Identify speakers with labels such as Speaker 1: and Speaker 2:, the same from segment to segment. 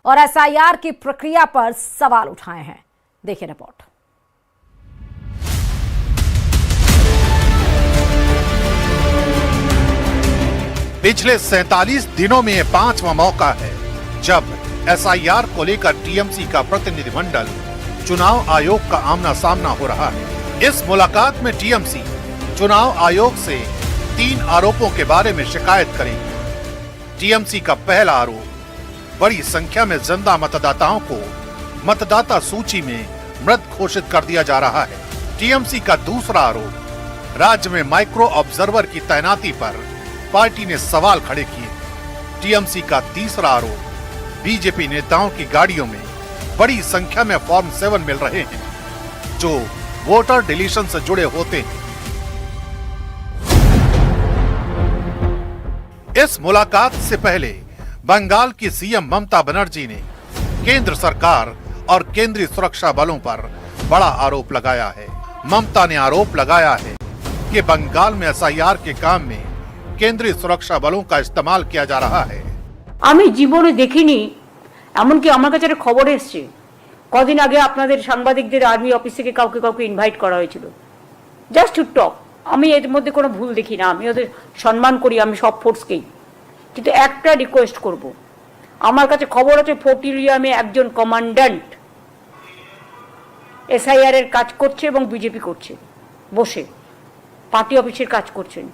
Speaker 1: और एसआईआर की प्रक्रिया पर सवाल उठाए हैं। देखिए रिपोर्ट।
Speaker 2: पिछले 47 दिनों में 5वां मौका है जब एसआईआर को लेकर टीएमसी का प्रतिनिधिमंडल चुनाव आयोग का आमना सामना हो रहा है। इस मुलाकात में टीएमसी चुनाव आयोग से 3 आरोपों के बारे में शिकायत करेगी। टीएमसी का पहला आरोप, बड़ी संख्या में जिंदा मतदाताओं को मतदाता सूची में मृत घोषित कर दिया जा रहा है। टीएमसी का दूसरा आरोप, राज्य में माइक्रो ऑब्जर्वर की तैनाती पर पार्टी ने सवाल खड़े किए। टीएमसी का तीसरा आरोप, बीजेपी नेताओं की गाड़ियों में बड़ी संख्या में फॉर्म 7 मिल रहे हैं जो वोटर डिलीशन से जुड़े होते हैं। इस मुलाकात से पहले बंगाल की सीएम ममता बनर्जी ने केंद्र सरकार और केंद्रीय सुरक्षा बलों पर बड़ा आरोप लगाया है। ममता ने आरोप लगाया है कि बंगाल में एसआईआर के काम में केंद्रीय सुरक्षा बलों का इस्तेमाल किया जा रहा है।
Speaker 3: আমি জীবনে দেখিনি, এমনকি আমার কাছে একটা খবর এসেছে কদিন আগে আপনাদের সাংবাদিকদের আর্মি অফিস থেকে কাউকে কাউকে ইনভাইট করা হয়েছিল জাস্ট টু টক। আমি এর মধ্যে কোনো ভুল দেখি না, আমি ওদের সম্মান করি, আমি সব ফোর্সকেই। কিন্তু একটা রিকোয়েস্ট করব, আমার কাছে খবর আছে ফোর্ট ইলিয়ামে একজন কমান্ড্যান্ট এসআইআর এর কাজ করছে এবং বিজেপি করছে, বসে পার্টি অফিসের কাজ করছেন।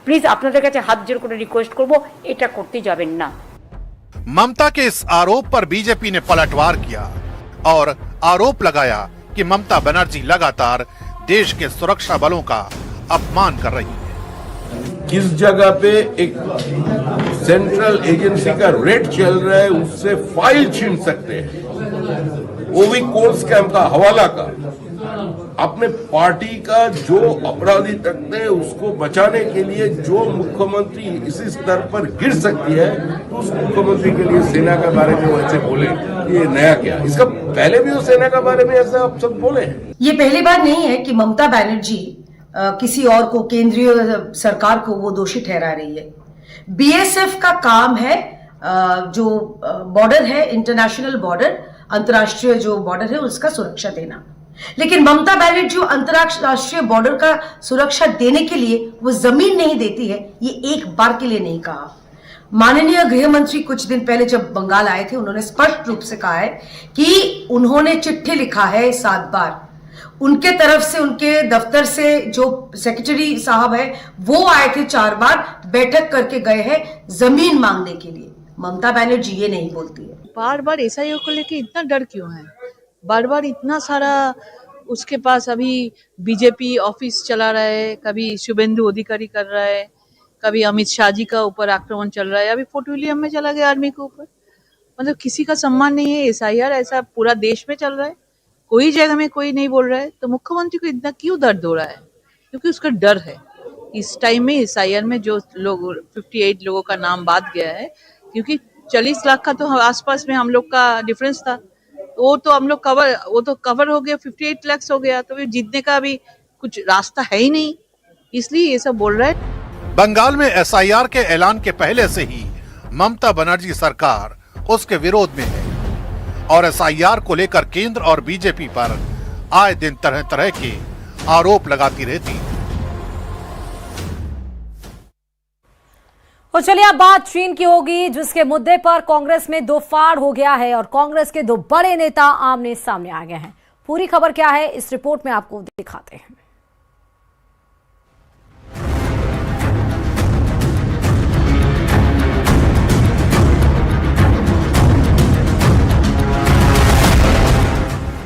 Speaker 3: প্লিজ আপনাদের কাছে হাত জোড় করে রিকোয়েস্ট করব, এটা করতে যাবেন না।
Speaker 2: ममता के इस आरोप पर बीजेपी ने पलटवार किया और आरोप लगाया कि ममता बनर्जी लगातार देश के सुरक्षा बलों का अपमान कर रही है।
Speaker 4: किस जगह पे एक सेंट्रल एजेंसी का रेड चल रहा है उससे फाइल छीन सकते हैं, वो भी कोर्ट स्कैम का हवाला का। अपने पार्टी का जो अपराधी तकते हैं उसको बचाने के लिए जो मुख्यमंत्री इसी स्तर पर गिर सकती है तो उस मुख्यमंत्री के लिए सेना के बारे में वो ऐसे बोले, ये नया क्या? इसका पहले भी वो सेना के बारे में ऐसा आप सब बोले हैं।
Speaker 5: ये पहली बार नहीं है कि ममता बनर्जी किसी और को, केंद्रीय सरकार को वो दोषी ठहरा रही है। बीएसएफ का काम है जो बॉर्डर है, इंटरनेशनल बॉर्डर, अंतर्राष्ट्रीय जो बॉर्डर है उसका सुरक्षा देना। लेकिन ममता बनर्जी अंतरराष्ट्रीय बॉर्डर का सुरक्षा देने के लिए वो जमीन नहीं देती है, ये एक बार के लिए नहीं कहा। माननीय गृह मंत्री कुछ दिन पहले जब बंगाल आए थे उन्होंने स्पष्ट रूप से कहा है कि उन्होंने चिट्ठी लिखा है 7 बार। उनके तरफ से, उनके दफ्तर से जो सेक्रेटरी साहब है वो आए थे 4 बार, बैठक करके गए हैं जमीन मांगने के लिए। ममता बनर्जी ये नहीं बोलती है।
Speaker 6: बार बार एसआईआर को लेके इतना डर क्यों है? बार बार इतना सारा उसके पास अभी बीजेपी ऑफिस चला रहा है, कभी शुभेंदु अधिकारी कर रहा है, कभी अमित शाह जी का ऊपर आक्रमण चल रहा है, अभी फोर्ट विलियम में चला गया आर्मी के ऊपर। मतलब किसी का सम्मान नहीं है। एसआईआर ऐसा पूरा देश में चल रहा है, कोई जगह में कोई नहीं बोल रहा है, तो मुख्यमंत्री को इतना क्यों दर्द हो रहा है? क्योंकि उसका डर है। इस टाइम में एसआईआर में जो लोग 58 लोगों का नाम बाद गया है, क्योंकि 40 लाख का तो आसपास में हम लोग का डिफरेंस था, वो तो हम लोग कवर हो गया, 58 लाख हो गया, तो जीतने का भी कुछ रास्ता है ही नहीं, इसलिए ये सब बोल रहा है।
Speaker 2: बंगाल में एसआईआर के ऐलान के पहले से ही ममता बनर्जी सरकार उसके विरोध में है और एसआईआर को लेकर केंद्र और बीजेपी पर आए दिन तरह तरह के आरोप लगाती रहती है।
Speaker 1: और चलिए अब बात चीन की होगी, जिसके मुद्दे पर कांग्रेस में दो फाड़ हो गया है और कांग्रेस के 2 बड़े नेता आमने सामने आ गए हैं। पूरी खबर क्या है इस रिपोर्ट में आपको दिखाते हैं।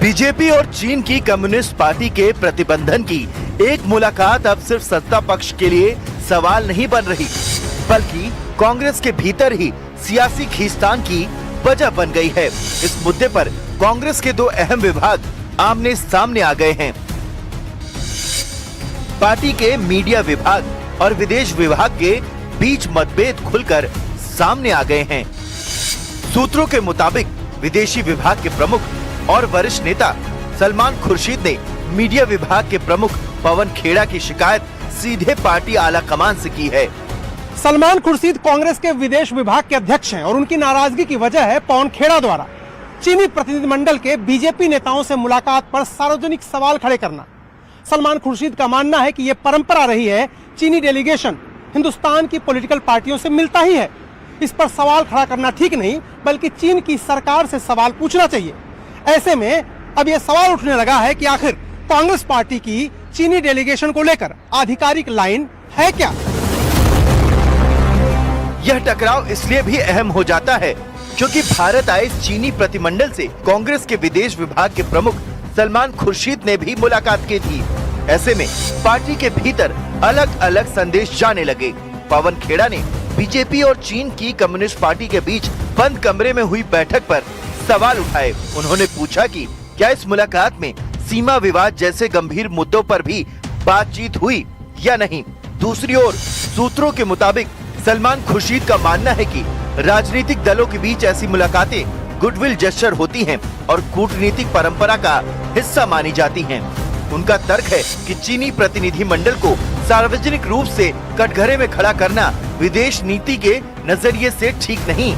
Speaker 7: बीजेपी और चीन की कम्युनिस्ट पार्टी के प्रतिबंधन की एक मुलाकात अब सिर्फ सत्ता पक्ष के लिए सवाल नहीं बन रही, बल्कि कांग्रेस के भीतर ही सियासी खींचतान की वजह बन गई है। इस मुद्दे पर कांग्रेस के 2 अहम विभाग आमने सामने आ गए हैं। पार्टी के मीडिया विभाग और विदेश विभाग के बीच मतभेद खुलकर सामने आ गए हैं। सूत्रों के मुताबिक विदेशी विभाग के प्रमुख और वरिष्ठ नेता सलमान खुर्शीद ने मीडिया विभाग के प्रमुख पवन खेड़ा की शिकायत सीधे पार्टी आला कमान से की है।
Speaker 8: सलमान खुर्शीद कांग्रेस के विदेश विभाग के अध्यक्ष हैं और उनकी नाराजगी की वजह है पवन खेड़ा द्वारा चीनी प्रतिनिधिमंडल के बीजेपी नेताओं से मुलाकात पर सार्वजनिक सवाल खड़े करना। सलमान खुर्शीद का मानना है कि यह परंपरा रही है, चीनी डेलीगेशन हिंदुस्तान की पॉलिटिकल पार्टियों से मिलता ही है। इस पर सवाल खड़ा करना ठीक नहीं, बल्कि चीन की सरकार से सवाल पूछना चाहिए। ऐसे में अब यह सवाल उठने लगा है कि आखिर कांग्रेस पार्टी की चीनी डेलीगेशन को लेकर आधिकारिक लाइन है क्या।
Speaker 7: यह टकराव इसलिए भी अहम हो जाता है क्योंकि भारत आए चीनी प्रतिमंडल से कांग्रेस के विदेश विभाग के प्रमुख सलमान खुर्शीद ने भी मुलाकात की थी। ऐसे में पार्टी के भीतर अलग अलग संदेश जाने लगे। पवन खेड़ा ने बीजेपी और चीन की कम्युनिस्ट पार्टी के बीच बंद कमरे में हुई बैठक पर सवाल उठाए। उन्होंने पूछा कि क्या इस मुलाकात में सीमा विवाद जैसे गंभीर मुद्दों पर भी बातचीत हुई या नहीं। दूसरी ओर सूत्रों के मुताबिक सलमान खुर्शीद का मानना है कि राजनीतिक दलों के बीच ऐसी मुलाकातें गुडविल जेस्चर होती हैं और कूटनीतिक परंपरा का हिस्सा मानी जाती हैं। उनका तर्क है कि चीनी प्रतिनिधि मंडल को सार्वजनिक रूप से कटघरे में खड़ा करना विदेश नीति के नजरिए से ठीक नहीं।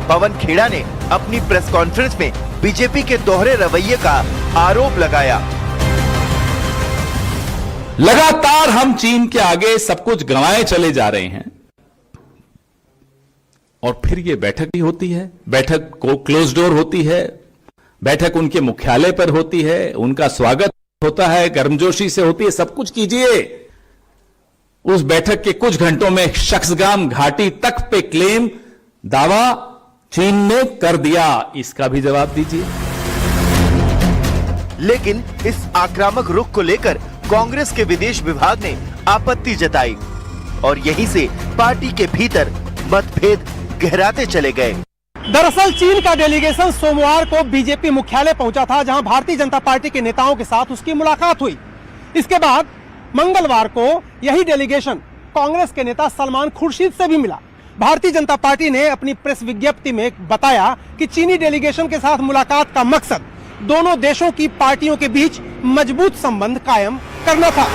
Speaker 7: पवन खेड़ा ने अपनी प्रेस कॉन्फ्रेंस में बीजेपी के दोहरे रवैये का आरोप लगाया।
Speaker 9: लगातार हम चीन के आगे सब कुछ गंवाए चले जा रहे हैं और फिर ये बैठक भी होती है, बैठक को क्लोज डोर होती है, बैठक उनके मुख्यालय पर होती है, उनका स्वागत होता है, गर्मजोशी से होती है, सब कुछ कीजिए। उस बैठक के कुछ घंटों में शख्सगाम घाटी तक पे क्लेम दावा चीन ने कर दिया, इसका भी जवाब दीजिए।
Speaker 7: लेकिन इस आक्रामक रुख को लेकर कांग्रेस के विदेश विभाग ने आपत्ति जताई और यहीं से पार्टी के भीतर मतभेद गहराते चले गए।
Speaker 8: दरअसल चीन का डेलीगेशन सोमवार को बीजेपी मुख्यालय पहुंचा था, जहां भारतीय जनता पार्टी के नेताओं के साथ उसकी मुलाकात हुई। इसके बाद मंगलवार को यही डेलीगेशन कांग्रेस के नेता सलमान खुर्शीद से भी मिला। भारतीय जनता पार्टी ने अपनी प्रेस विज्ञप्ति में बताया कि चीनी डेलीगेशन के साथ मुलाकात का मकसद दोनों देशों की पार्टियों के बीच मजबूत संबंध कायम करना था।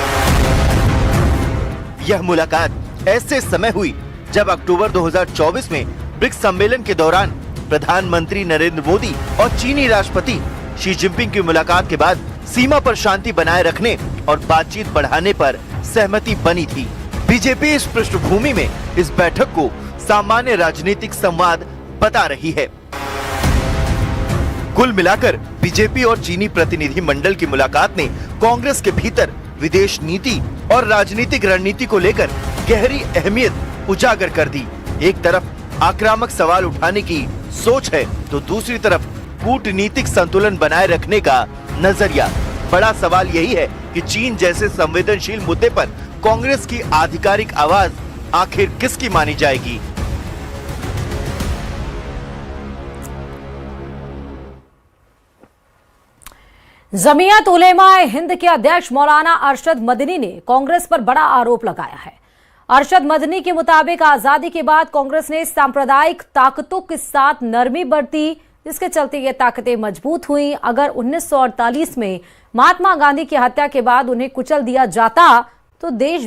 Speaker 7: यह मुलाकात ऐसे समय हुई जब अक्टूबर 2024 में ब्रिक्स सम्मेलन के दौरान प्रधानमंत्री नरेंद्र मोदी और चीनी राष्ट्रपति शी जिनपिंग की मुलाकात के बाद सीमा पर शांति बनाए रखने और बातचीत बढ़ाने पर सहमति बनी थी। बीजेपी इस पृष्ठभूमि में इस बैठक को सामान्य राजनीतिक संवाद बता रही है। कुल मिलाकर बीजेपी और चीनी प्रतिनिधि मंडल की मुलाकात ने कांग्रेस के भीतर विदेश नीति और राजनीतिक रणनीति को लेकर गहरी अहमियत उजागर कर दी। एक तरफ आक्रामक सवाल उठाने की सोच है तो दूसरी तरफ कूटनीतिक संतुलन बनाए रखने का नजरिया। बड़ा सवाल यही है कि चीन जैसे संवेदनशील मुद्दे पर कांग्रेस की आधिकारिक आवाज आखिर किसकी मानी जाएगी।
Speaker 1: जमीयत उलेमा हिंद के अध्यक्ष मौलाना अरशद मदनी ने कांग्रेस पर बड़ा आरोप लगाया है। अरशद मदनी के मुताबिक आजादी के बाद कांग्रेस ने सांप्रदायिक ताकतों के साथ नरमी बरती, जिसके चलते ये ताकतें मजबूत हुई। अगर 1948 में महात्मा गांधी की हत्या के बाद उन्हें कुचल दिया जाता तो देश